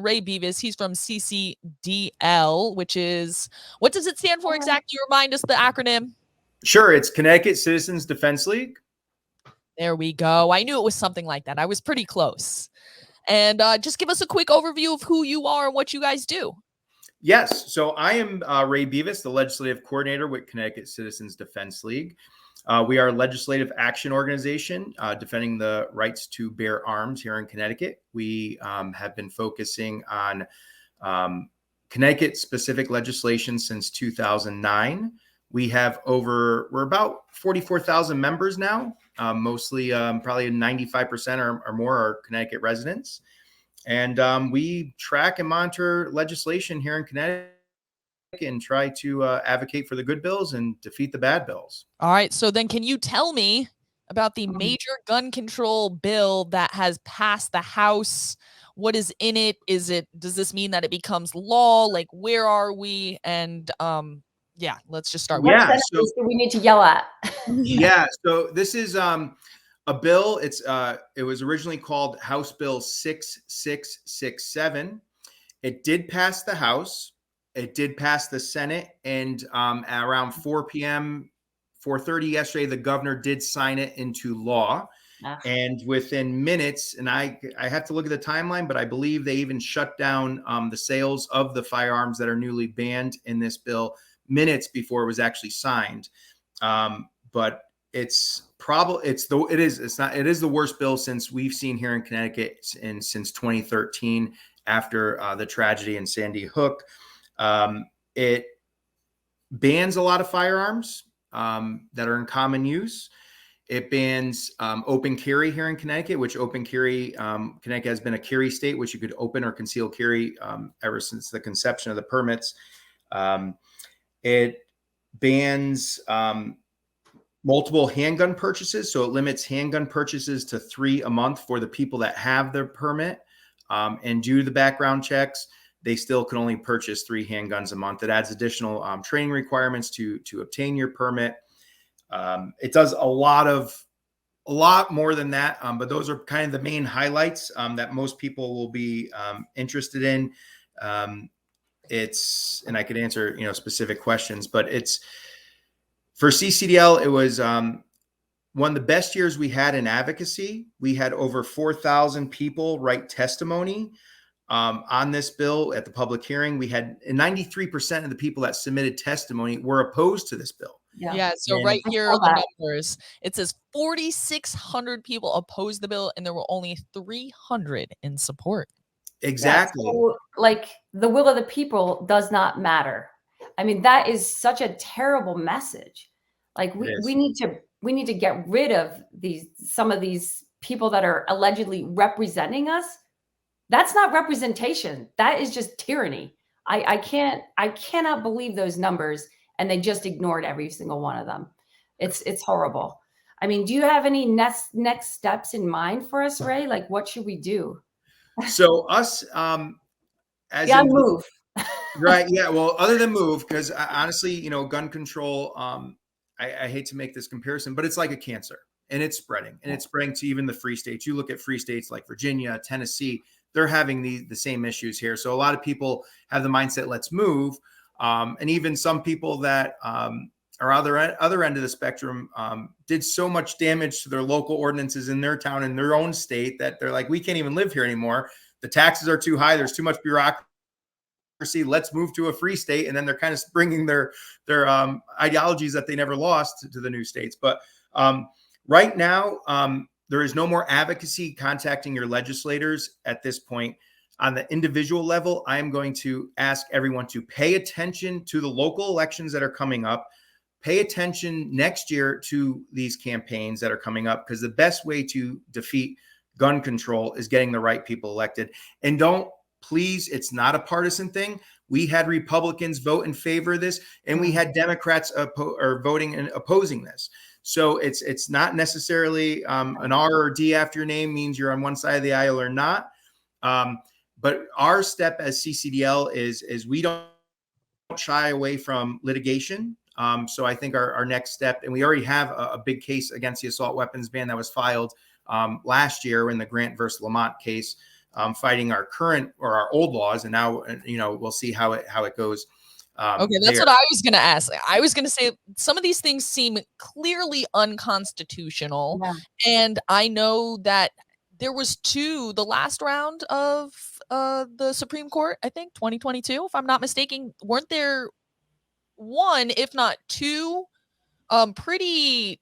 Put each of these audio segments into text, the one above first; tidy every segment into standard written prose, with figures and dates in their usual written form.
Ray Beavis. He's from CCDL, which is, what does it stand for exactly? Remind us the acronym. Sure. It's Connecticut Citizens Defense League. There we go. I knew it was something like that. I was pretty close. And just give us a quick overview of who you are and what you guys do. Yes. So I am Ray Beavis, the legislative coordinator with Connecticut Citizens Defense League. We are a legislative action organization defending the rights to bear arms here in Connecticut. We have been focusing on Connecticut-specific legislation since 2009. We're about 44,000 members now, mostly probably 95% or more are Connecticut residents. And we track and monitor legislation here in Connecticut and try to advocate for the good bills and defeat the bad bills. All right. So then can you tell me about the major gun control bill that has passed the House? What is in it? Does this mean that it becomes law? Like, where are we? And yeah, let's just start with that. So we need to yell at. Yeah. So this is a bill. It was originally called House Bill 6667. It did pass the House. It did pass the Senate. And at around 4 p.m., 4:30 yesterday, the governor did sign it into law. And within minutes, and I have to look at the timeline, but I believe they even shut down the sales of the firearms that are newly banned in this bill minutes before it was actually signed. But it is the worst bill since we've seen here in Connecticut since 2013 after the tragedy in Sandy Hook. It bans a lot of firearms that are in common use. It bans open carry here in Connecticut, which open carry, Connecticut has been a carry state, which you could open or conceal carry ever since the conception of the permits. It bans multiple handgun purchases. So it limits handgun purchases to 3 a month for the people that have their permit. And due to the background checks, they still can only purchase 3 handguns a month. It adds additional training requirements to obtain your permit. It does a lot more than that, but those are kind of the main highlights that most people will be interested in. And I could answer specific questions, but it's for CCDL. It was one of the best years we had in advocacy. We had over 4,000 people write testimony on this bill at the public hearing. We had 93% of the people that submitted testimony were opposed to this bill. Yeah. So right here are the numbers. It says 4,600 people opposed the bill, and there were only 300 in support. Exactly. Yeah, so, like, the will of the people does not matter. I mean, that is such a terrible message. Like, we need to get rid of some of these people that are allegedly representing us. That's not representation. That is just tyranny. I cannot believe those numbers, and they just ignored every single one of them. It's horrible. I mean, do you have any next steps in mind for us, Ray? Like, what should we do? So us, move. Right. Yeah. Well, other than move, because honestly, gun control, I hate to make this comparison, but it's like a cancer, and it's spreading, and it's spreading to even the free states. You look at free states like Virginia, Tennessee, they're having the same issues here. So a lot of people have the mindset, let's move. And even some people that are other end of the spectrum did so much damage to their local ordinances in their town, in their own state, that they're like, we can't even live here anymore. The taxes are too high. There's too much bureaucracy. Let's move to a free state. And then they're kind of bringing their ideologies that they never lost to the new states. But right now, there is no more advocacy contacting your legislators at this point. On the individual level, I am going to ask everyone to pay attention to the local elections that are coming up. Pay attention next year to these campaigns that are coming up, because the best way to defeat gun control is getting the right people elected. And please, it's not a partisan thing. We had Republicans vote in favor of this, and we had Democrats voting and opposing this. So it's not necessarily an R or D after your name means you're on one side of the aisle or not. But our step as CCDL is we don't shy away from litigation. So I think our next step, and we already have a big case against the assault weapons ban that was filed last year in the Grant versus Lamont case. fighting our current or our old laws. And now, we'll see how it goes. Okay, that's what I was going to ask. I was going to say some of these things seem clearly unconstitutional. Yeah. And I know that there was the last round of the Supreme Court, I think 2022, if I'm not mistaken. Weren't there one, if not two, pretty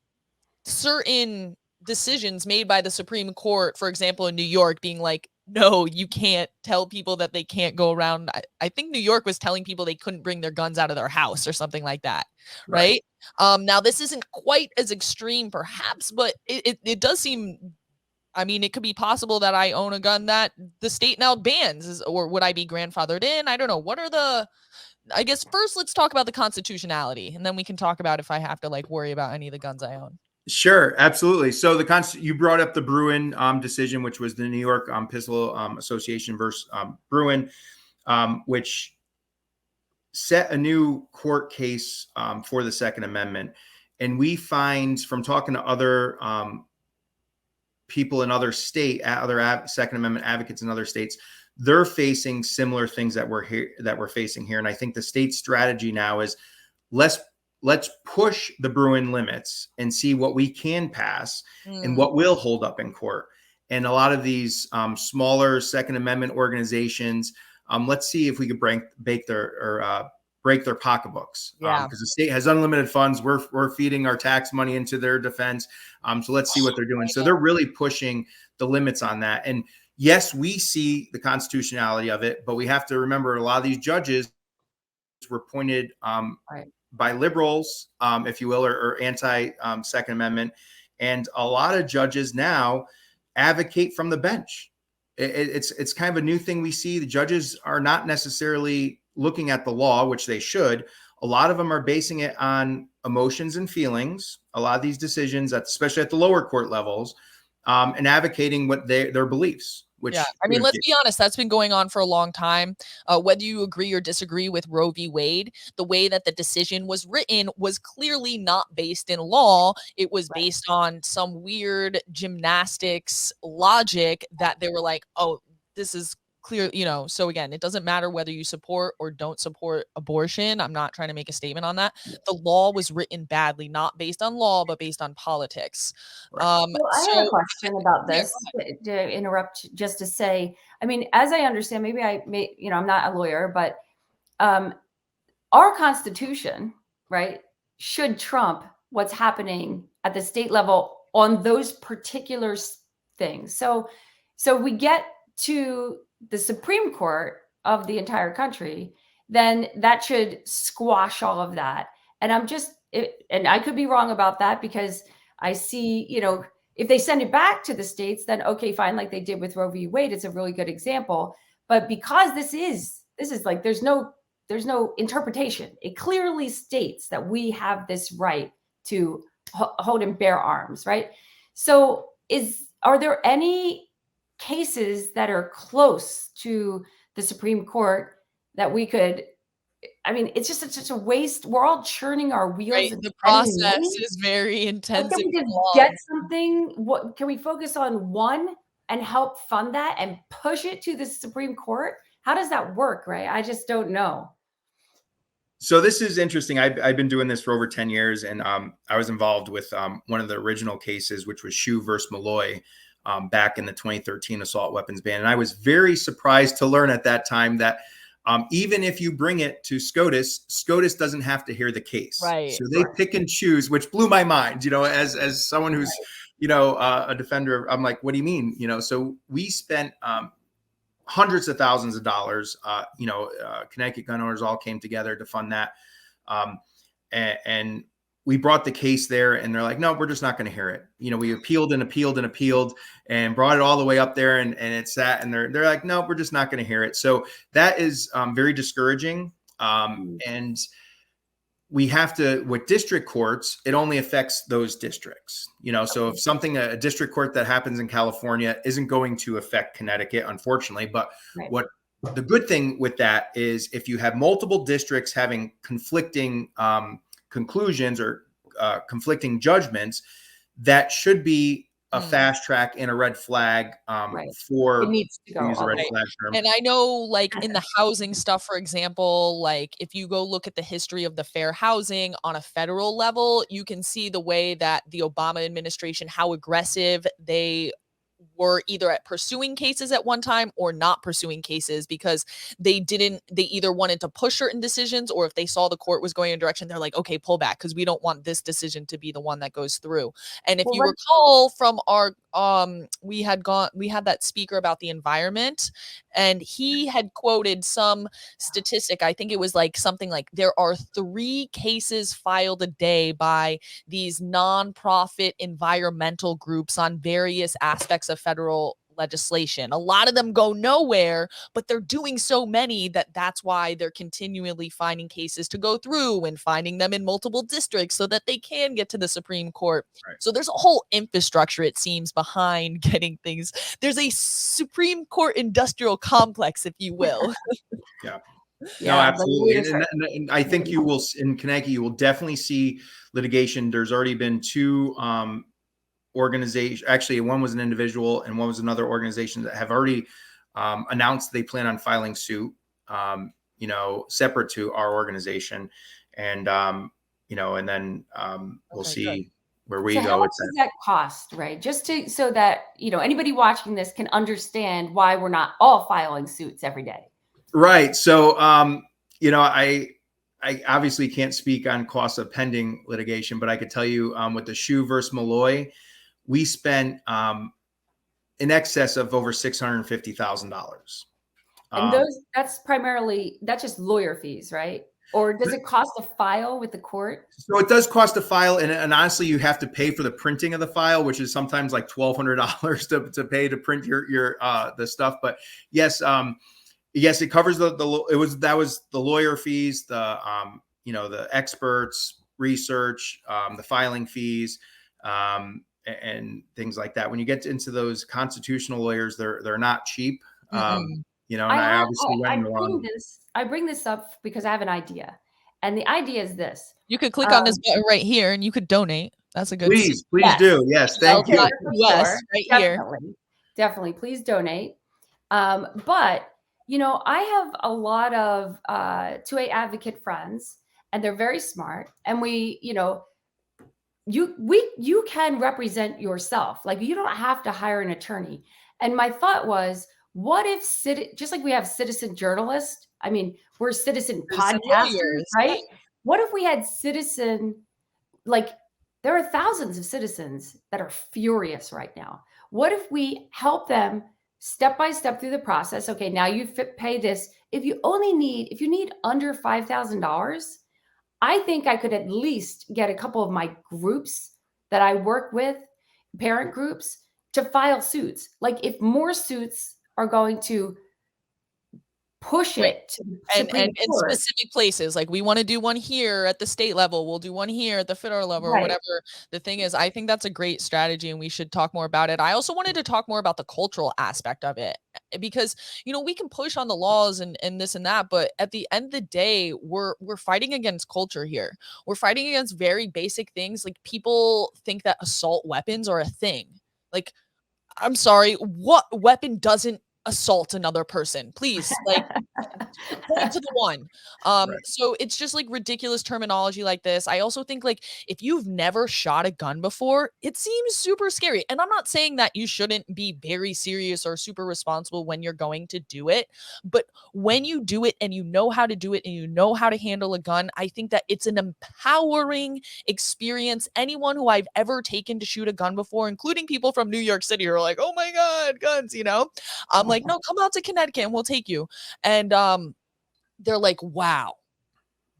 certain decisions made by the Supreme Court, for example, in New York, being like, no, you can't tell people that they can't go around. I think New York was telling people they couldn't bring their guns out of their house or something like that. Right. Now, this isn't quite as extreme, perhaps, but it does seem, I mean, it could be possible that I own a gun that the state now bans, or would I be grandfathered in? I don't know. I guess first let's talk about the constitutionality, and then we can talk about if I have to worry about any of the guns I own. Sure, absolutely. So you brought up the Bruin decision, which was the New York Pistol Association versus Bruin, which set a new court case for the Second Amendment. And we find from talking to other people in other Second Amendment advocates in other states, they're facing similar things that we're facing here. And I think the state strategy now is let's push the Bruin limits and see what we can pass and what will hold up in court. And a lot of these smaller Second Amendment organizations, let's see if we could break their pocketbooks. Because the state has unlimited funds. We're feeding our tax money into their defense. So let's see what they're doing. So they're really pushing the limits on that. And yes, we see the constitutionality of it, but we have to remember a lot of these judges were appointed by liberals, if you will, or anti Second Amendment. And a lot of judges now advocate from the bench. It's kind of a new thing we see. The judges are not necessarily looking at the law, which they should. A lot of them are basing it on emotions and feelings. A lot of these decisions, especially at the lower court levels, and advocating what their beliefs. I mean, let's be honest, that's been going on for a long time. Whether you agree or disagree with Roe v. Wade, the way that the decision was written was clearly not based in law. It was based on some weird gymnastics logic that they were like, oh, this is clear, so again, it doesn't matter whether you support or don't support abortion. I'm not trying to make a statement on that. The law was written badly, not based on law, but based on politics. Well, I have a question about this, to interrupt, just to say, I mean, as I understand, maybe I'm not a lawyer, but our Constitution, right, should trump what's happening at the state level on those particular things. So we get to the Supreme Court of the entire country, then that should squash all of that. And and I could be wrong about that, because I see, if they send it back to the states, then okay, fine, like they did with Roe v. Wade, it's a really good example. But because this is like, there's no interpretation. It clearly states that we have this right to hold and bear arms, right? So are there any cases that are close to the Supreme Court that we could, I mean, it's just such a waste. We're all churning our wheels. The process is very intense. Can we just get something? What can we focus on one and help fund that and push it to the Supreme Court? How does that work, right? I just don't know. So this is interesting. I've been doing this for over 10 years, and I was involved with one of the original cases, which was Shue versus Malloy, back in the 2013 assault weapons ban. And I was very surprised to learn at that time that even if you bring it to SCOTUS doesn't have to hear the case. Right. So they pick and choose, which blew my mind, as someone who's, a defender. I'm like, what do you mean? So we spent hundreds of thousands of dollars. Connecticut gun owners all came together to fund that. And we brought the case there, and they're like, no, we're just not going to hear it. We appealed and appealed and appealed and brought it all the way up there, and it sat, and they're like, no, we're just not going to hear it. So that is very discouraging. And we have to, with district courts, it only affects those districts, so if a district court that happens in California isn't going to affect Connecticut, unfortunately, but what the good thing with that is if you have multiple districts having conflicting conclusions or conflicting judgments, that should be a fast track and a red flag Right. for It needs to go use the red away. flag term. And I know, like, in the housing stuff, for example, like, if you go look at the history of the fair housing on a federal level, you can see the way that the Obama administration, how aggressive they were either at pursuing cases at one time or not pursuing cases because they either wanted to push certain decisions, or if they saw the court was going in a direction, they're like, okay, pull back because we don't want this decision to be the one that goes through. And if Well, you recall from our we had that speaker about the environment, and he had quoted some statistic. I think it was like something like there are 3 cases filed a day by these nonprofit environmental groups on various aspects of federal legislation. A lot of them go nowhere, but they're doing so many that that's why they're continually finding cases to go through and finding them in multiple districts so that they can get to the Supreme Court. Right. So there's a whole infrastructure, it seems, behind getting things. There's a Supreme Court industrial complex, if you will. Yeah. Yeah, No, absolutely. And I think you will, in Connecticut, you will definitely see litigation. There's already been 2 organizations. Actually, one was an individual and one was another organization that have already announced they plan on filing suit, separate to our organization. And, and then we'll Okay, see good. where we So go how much with does that. that cost, right? Just so that, anybody watching this can understand why we're not all filing suits every day. Right. So, I obviously can't speak on costs of pending litigation, but I could tell you with the Shoe versus Malloy, we spent in excess of over $650,000. And that's just lawyer fees, right? Or does it cost to file with the court? So it does cost to file, and honestly, you have to pay for the printing of the file, which is sometimes like $1,200 to pay to print your the stuff. But yes, yes, it covers that was the lawyer fees, the experts, research, the filing fees, and things like that. When you get into those constitutional lawyers, they're not cheap. And I obviously went along. I bring this up because I have an idea. And the idea is this. You could click on this button right here and you could donate. That's a good Please do. Yes, thank you. US right here. Definitely, please donate. But I have a lot of 2A advocate friends, and they're very smart. And you can represent yourself. Like, you don't have to hire an attorney. And my thought was, what if just like we have citizen journalists, I mean, we're citizen podcasters, right? What if we had there are thousands of citizens that are furious right now. What if we help them step by step through the process? Okay, now you pay this. If you need under $5,000, I think I could at least get a couple of my groups that I work with, parent groups, to file suits. Like, if more suits are going to push it to the Supreme Court. Specific places, like we want to do one here at the state level, we'll do one here at the federal level, or whatever the thing is. I think that's a great strategy and we should talk more about it. I also wanted to talk more about the cultural aspect of it, because we can push on the laws and this and that, but at the end of the day, we're fighting against culture here. We're fighting against very basic things. Like, people think that assault weapons are a thing. Like, I'm sorry, what weapon doesn't assault another person? Please, like, point to the one. Right. So it's just like ridiculous terminology like this. I also think, like, if you've never shot a gun before, it seems super scary. And I'm not saying that you shouldn't be very serious or super responsible when you're going to do it, but when you do it and you know how to do it and you know how to handle a gun, I think that it's an empowering experience. Anyone who I've ever taken to shoot a gun before, including people from New York City, are like, oh my God, guns, I'm like, no, come out to Connecticut and we'll take you. And they're like, wow,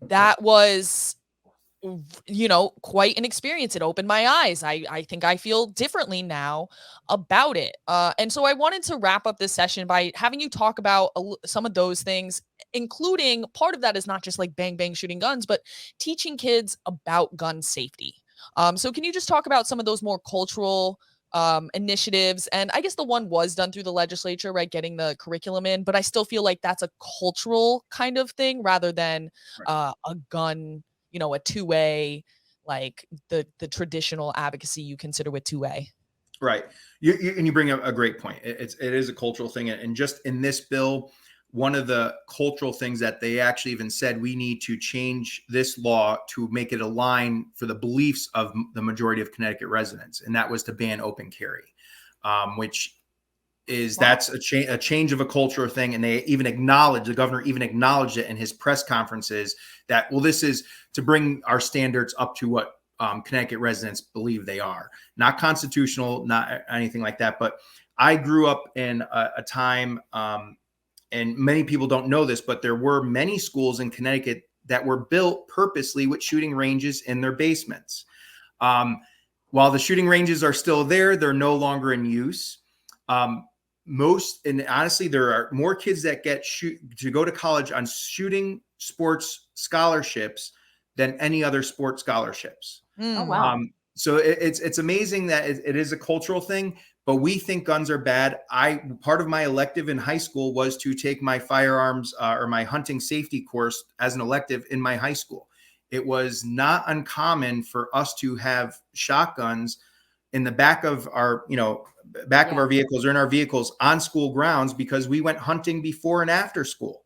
that was, quite an experience. It opened my eyes. I think I feel differently now about it. And so I wanted to wrap up this session by having you talk about some of those things, including part of that is not just like bang, bang, shooting guns, but teaching kids about gun safety. So can you just talk about some of those more cultural initiatives? And I guess the one was done through the legislature, right? Getting the curriculum in, but I still feel like that's a cultural kind of thing rather than a gun, a 2A, like the traditional advocacy you consider with 2A. Right. And you bring up a great point. It is a cultural thing. And just in this bill, one of the cultural things that they actually even said, we need to change this law to make it align for the beliefs of the majority of Connecticut residents. And that was to ban open carry, which is that's a change of a cultural thing. And they even acknowledged, the governor even acknowledged it in his press conferences that, well, this is to bring our standards up to what Connecticut residents believe they are. Not constitutional, not anything like that. But I grew up in a time, and many people don't know this, but there were many schools in Connecticut that were built purposely with shooting ranges in their basements. While the shooting ranges are still there, they're no longer in use. And honestly, there are more kids that get to go to college on shooting sports scholarships than any other sport scholarships. Oh, wow. So it's amazing that it is a cultural thing, but we think guns are bad. Part of my elective in high school was to take my firearms or my hunting safety course as an elective in my high school. It was not uncommon for us to have shotguns in the back of our, of our vehicles or in our vehicles on school grounds because we went hunting before and after school.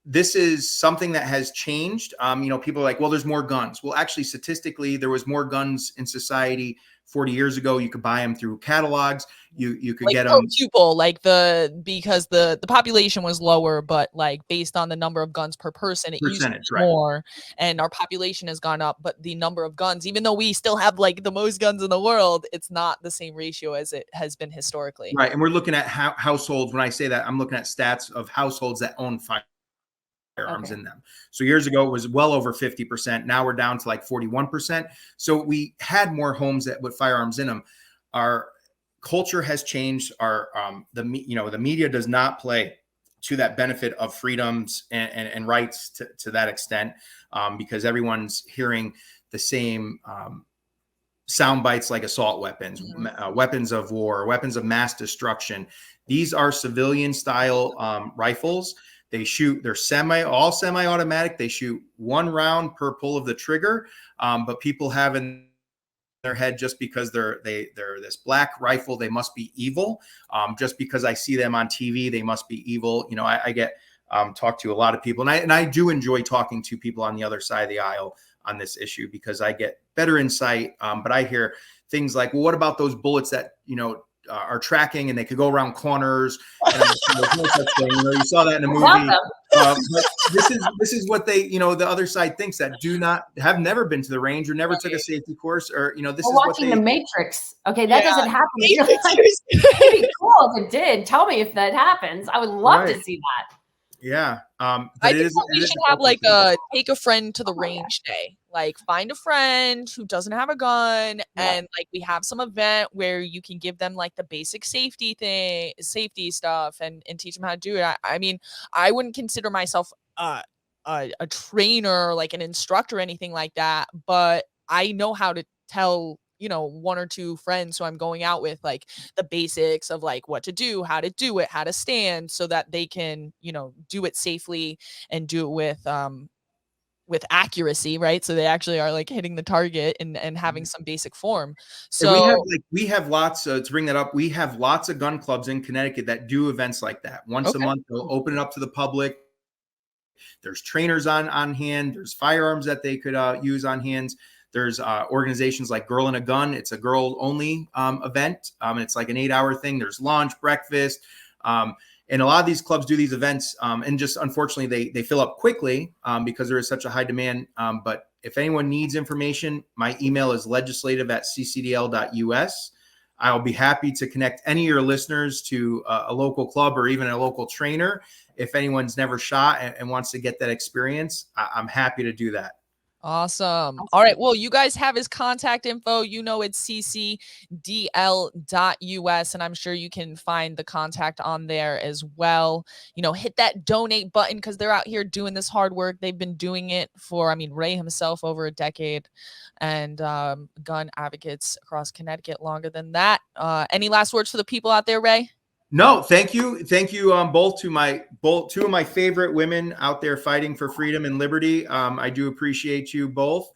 This is something that has changed. People are like, well, there's more guns. Well, actually, statistically, there was more guns in society 40 years ago. You could buy them through catalogs. You could get them because the population was lower, but like based on the number of guns per person, it used to be more, and our population has gone up, but the number of guns, even though we still have like the most guns in the world, it's not the same ratio as it has been historically. Right. And we're looking at households. When I say that, I'm looking at stats of households that own firearms in them. So years ago, it was well over 50%. Now we're down to like 41%. So we had more homes with firearms in them. Our culture has changed. The media does not play to that benefit of freedoms and rights to that extent, because everyone's hearing the same sound bites like assault weapons, weapons of war, weapons of mass destruction. These are civilian style rifles. They're all semi-automatic. They shoot one round per pull of the trigger. But people have in their head, just because they're this black rifle, they must be evil. Just because I see them on TV, they must be evil. I get talked to a lot of people, and I do enjoy talking to people on the other side of the aisle on this issue because I get better insight. But I hear things like, well, what about those bullets that, are tracking and they could go around corners? And there's no such thing. You saw that in a movie. But this is what they, the other side thinks, that have never been to the range or never took a safety course, or, this is watching The Matrix. Okay. That doesn't happen. It'd be cool if it did. Tell me if that happens. I would love to see that. Yeah. I think we should have like take a friend to the range day. Like find a friend who doesn't have a gun, and like we have some event where you can give them like the basic safety stuff and teach them how to do it. I mean, I wouldn't consider myself a trainer, like an instructor or anything like that, but I know how to tell one or two friends who I'm going out with, like the basics of like what to do, how to do it, how to stand, so that they can, do it safely and do it with accuracy, right? So they actually are like hitting the target and having some basic form. So we have lots to bring that up. We have lots of gun clubs in Connecticut that do events like that. Once a month, they'll open it up to the public. There's trainers on hand. There's firearms that they could use on hands. There's organizations like Girl and a Gun. It's a girl only event. It's like an 8-hour thing. There's lunch, breakfast. And a lot of these clubs do these events. And just unfortunately, they fill up quickly because there is such a high demand. But if anyone needs information, my email is legislative@ccdl.us. I'll be happy to connect any of your listeners to a local club or even a local trainer. If anyone's never shot and wants to get that experience, I'm happy to do that. Awesome. All right. Well, you guys have his contact info. It's ccdl.us, and I'm sure you can find the contact on there as well. Hit that donate button because they're out here doing this hard work. They've been doing it for, Ray himself, over a decade, and gun advocates across Connecticut longer than that. Any last words for the people out there, Ray? No, thank you. Thank you both two of my favorite women out there fighting for freedom and liberty. I do appreciate you both.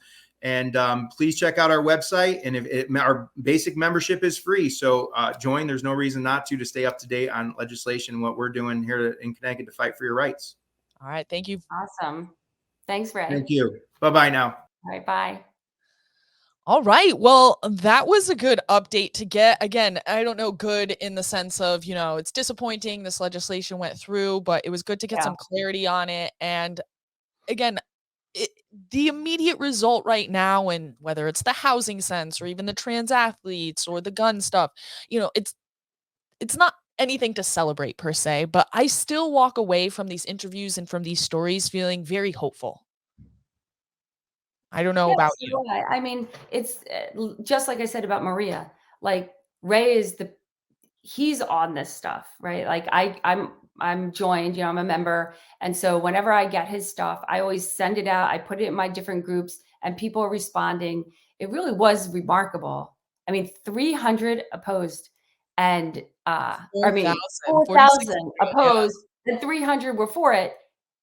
And please check out our website. And our basic membership is free. So join. There's no reason not to stay up to date on legislation, what we're doing here in Connecticut to fight for your rights. All right. Thank you. Awesome. Thanks, Ray. Thank you. Bye-bye now. All right. Bye. All right. Well, that was a good update to get. Again, I don't know, good in the sense of, it's disappointing this legislation went through, but it was good to get some clarity on it. And again, the immediate result right now, and whether it's the housing sense or even the trans athletes or the gun stuff, it's not anything to celebrate per se, but I still walk away from these interviews and from these stories feeling very hopeful. I don't know about you. I mean, it's just like I said about Maria. Like Ray he's on this stuff, right? Like I'm joined, I'm a member, and so whenever I get his stuff, I always send it out. I put it in my different groups, and people are responding. It really was remarkable. I mean, 300 opposed, and 4,000 opposed, and 300 were for it,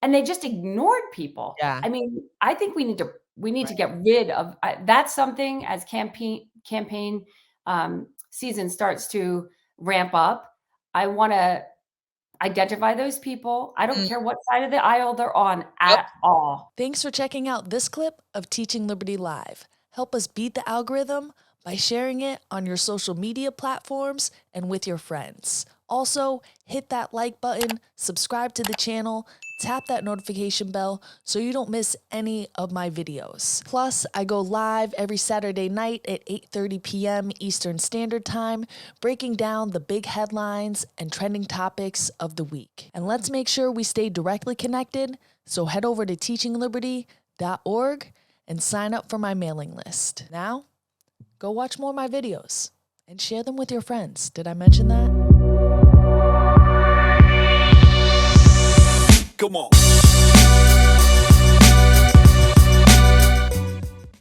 and they just ignored people. Yeah. I mean, I think we need to get rid of that's something as campaign season starts to ramp up. I want to identify those people. I don't care what side of the aisle they're on at all. Thanks for checking out this clip of Teaching Liberty Live. Help us beat the algorithm by sharing it on your social media platforms and with your friends. Also, hit that like button, subscribe to the channel, tap that notification bell so you don't miss any of my videos. Plus, I go live every Saturday night at 8:30 p.m. Eastern Standard Time, breaking down the big headlines and trending topics of the week. And let's make sure we stay directly connected, so head over to teachingliberty.org and sign up for my mailing list. Now, go watch more of my videos and share them with your friends. Did I mention that? Come on.